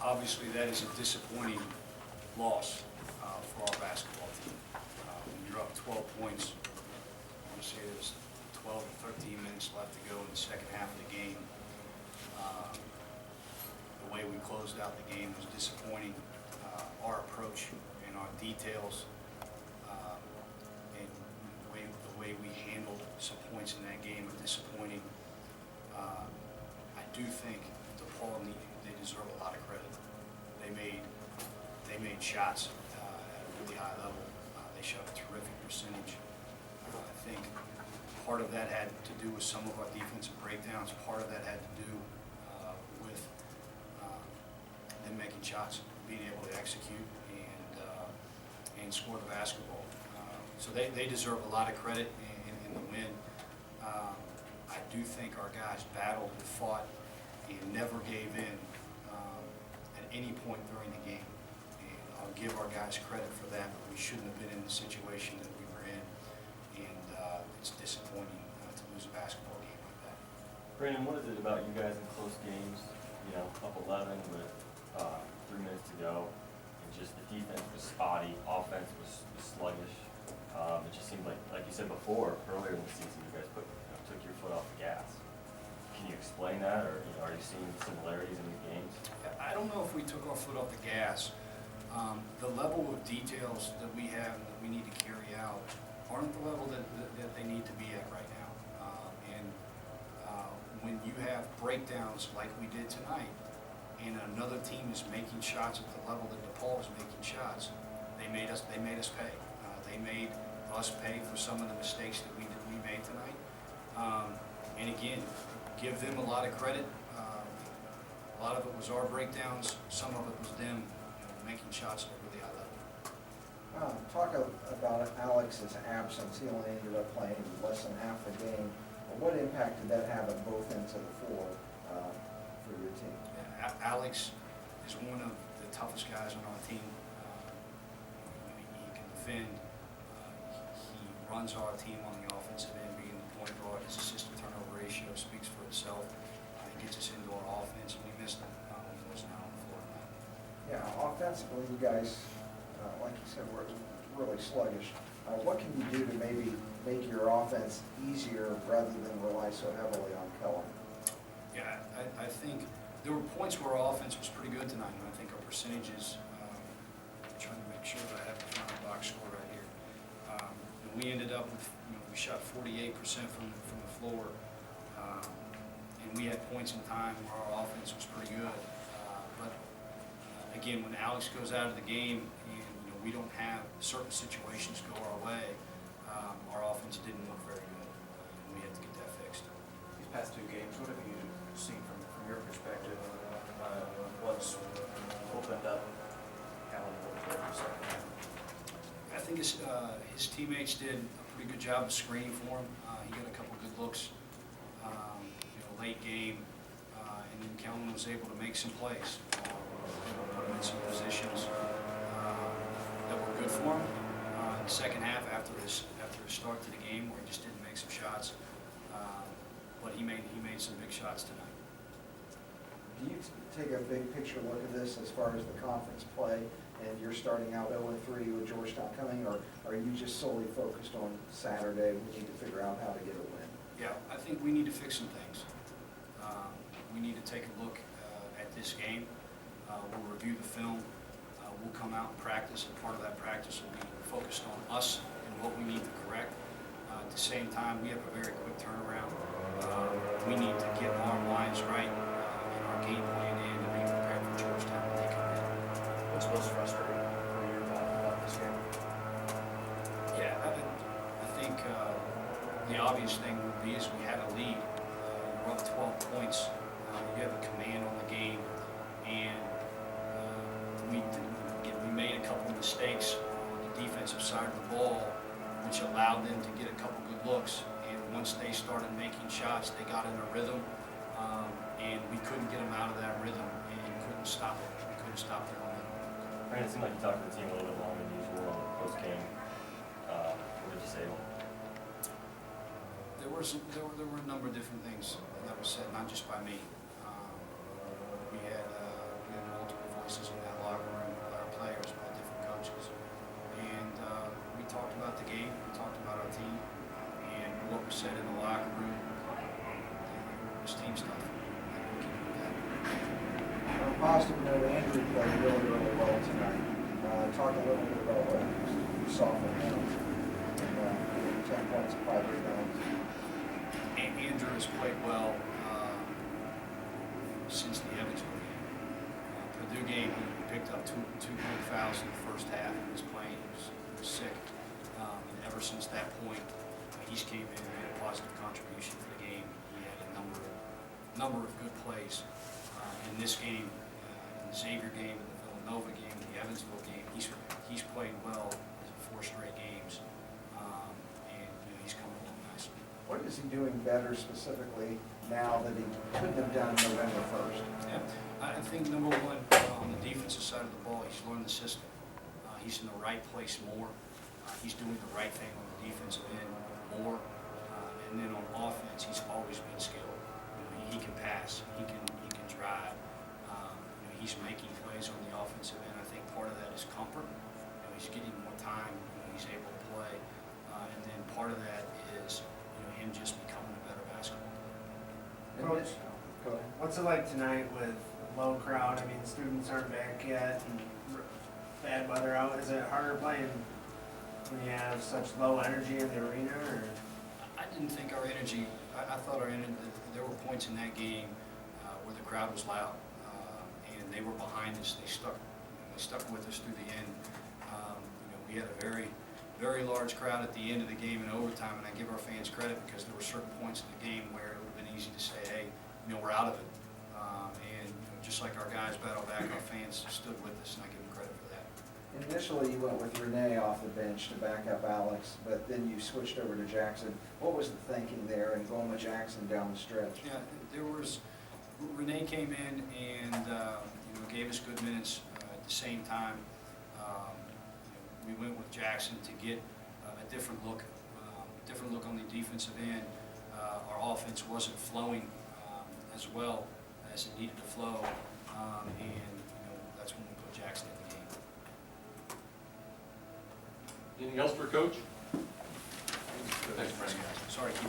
Obviously, that is a disappointing loss for our basketball team. When you're up 12 points, I want to say there's 12 or 13 minutes left to go in the second half of the game. The way we closed out the game was disappointing. Our approach and our details and the way we handled some points in that game are disappointing. I do think DePaul, they deserve a lot of credit. They made shots at a really high level. They shot a terrific percentage. I think part of that had to do with some of our defensive breakdowns. Part of that had to do with them making shots, being able to execute and score the basketball. So they deserve a lot of credit in the win. I do think our guys battled and fought and never gave in at any point during the game. And I'll give our guys credit for that, but we shouldn't have been in the situation that we were in. And it's disappointing to lose a basketball game like that. Brandon, what is it about you guys in close games, you know, up 11 with 3 minutes to go, and just the defense was spotty, offense was sluggish. It just seemed like you said before, earlier in the season, you guys took your foot off the gas. Can you explain that, or are you seeing similarities in these games? I don't know if we took our foot off the gas. The level of details that we have that we need to carry out aren't the level that they need to be at right now. When you have breakdowns like we did tonight, and another team is making shots at the level that DePaul is making shots, they made us pay. They made us pay for some of the mistakes that we made tonight. And again, give them a lot of credit. A lot of it was our breakdowns. Some of it was them making shots at a really high level. Talk about Alex's absence. He only ended up playing less than half the game. What impact did that have on both ends of the floor for your team? Yeah, Alex is one of the toughest guys on our team. He can defend. He runs our team on the offensive end, being the point guard. His assist to turnover ratio speaks for itself. He gets us into our offense, and we missed him when he wasn't out on the floor tonight. Yeah, offensively, you guys, like you said, were really sluggish. What can you do to maybe make your offense easier rather than rely so heavily on Kellen? Yeah, I think there were points where our offense was pretty good tonight, and I think our percentages, I'm trying to make sure that I have the final box score right here. And we ended up with, we shot 48% from the floor, and we had points in time where our offense was pretty good. But again, when Alex goes out of the game and we don't have certain situations go our way, our offense didn't look very good, and we had to get that fixed. These past two games, what have you seen from your perspective? What's opened up Allen for the second half? I think his teammates did a pretty good job of screening for him. He got a couple good looks, late game, and then Kellen was able to make some plays. Put him in some positions that were good for him. In the second half, after his start to the game, where he just didn't make some shots, but he made some big shots tonight. Do you take a big picture look at this as far as the conference play, and you're starting out 0-3 with Georgetown coming, or are you just solely focused on Saturday? We need to figure out how to get a win. Yeah, I think we need to fix some things. We need to take a look at this game. We'll review the film. We'll come out and practice, and part of that practice will be focused on us and what we need to correct. At the same time, we have a very quick turnaround. We need to get our minds right and our game plan in to be prepared for Georgetown when they come in. What's most frustrating for you about this game? Yeah, I think the obvious thing would be is we had a lead. We're up 12 points. You have a command on the game, and we made a couple of mistakes on the defensive side of the ball, which allowed them to get a couple good looks. And once they started making shots, they got in a rhythm, and we couldn't get them out of that rhythm and couldn't stop it. We couldn't stop their momentum. Brandon, it seemed like you talked to the team a little bit longer than usual on the post-game. What did you say to them? There were a number of different things that were said, not just by me. We had multiple said in the locker room, this team's tough. We'll keep with that. On a positive note, Andrew played really, really well tonight. Talk a little bit about what you saw from him. 10 points, 5 rebounds. Andrew has played well since the Evansville game. Purdue game, he picked up two good fouls in the first half. He was playing, he was sick. And ever since that point, he's came in and made a positive contribution to the game. He had a number of good plays in this game, in the Xavier game, in the Villanova game, in the Evansville game. He's played well in 4 straight games, and he's coming along nicely. What is he doing better specifically now that he couldn't have done November 1st? Yeah, I think number one, on the defensive side of the ball, he's learned the system. He's in the right place more. He's doing the right thing on the defensive end more. And then on offense, he's always been skilled. He can pass, he can drive. He's making plays on the offensive end. I think part of that is comfort. He's getting more time. He's able to play. And then part of that is him just becoming a better basketball player. Coach, Go ahead. what's it like tonight with low crowd? I mean, students aren't back yet and bad weather out. Is it harder playing when you have such low energy in the arena? Or? I didn't think our energy, I thought our energy, there were points in that game where the crowd was loud, and they were behind us. They stuck with us through the end. We had a very large crowd at the end of the game in overtime, and I give our fans credit because there were certain points in the game where it would have been easy to say, hey, we're out of it. And just like our guys battled back, our fans stood with us, and I give them credit for that. Initially, you went with Renee off the bench to back up Alex, but then you switched over to Jackson. What was the thinking there and going with Jackson down the stretch? Yeah, Renee came in and gave us good minutes at the same time. We went with Jackson to get a different look on the defensive end. Our offense wasn't flowing as well as it needed to flow, and that's when we put Jackson in the game. Anything else for Coach? Thanks, guys. Sorry to keep